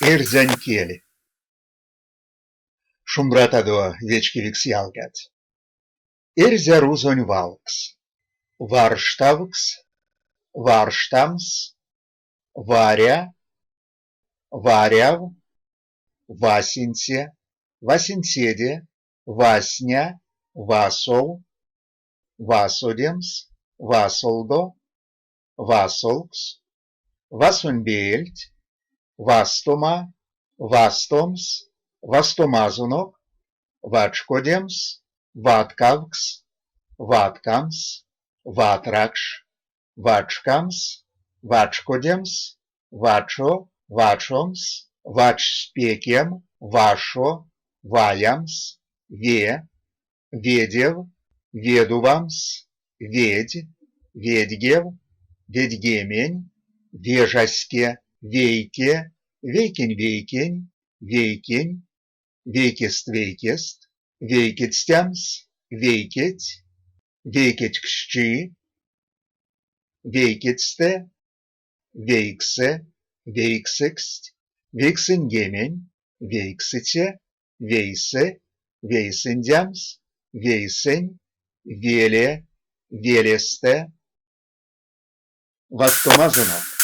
Erzänkeli. Шумбратадо вечкивикс ялгат. Эрзя рузонь валкс. Варштавкс, варштамс, варя, варяв, васинсе, васинседе, васня, васол, васодемс, васолдо, васолкс, васунбельт, вастома, вастомс, вастомазунок, вачкодемс, ваткавкс, ваткамс, ватракш, вачкамс, вачкодемс, вачо, вачомс, вачспекем, вашо, валямс, ведев, ведувамс, ведь, ведьгев, ведьгемень, вежаське, вейке, вейкень-вейкень, вейкень, вейкест-вейкест, вейкетстямс, вейкеть, вейкетькщи, вейкетсте, вейксе, вейксекст, вейксенгемень, вейксете, вейсе, вейсендямс, вейсень, веле, велесте, вастомазунок.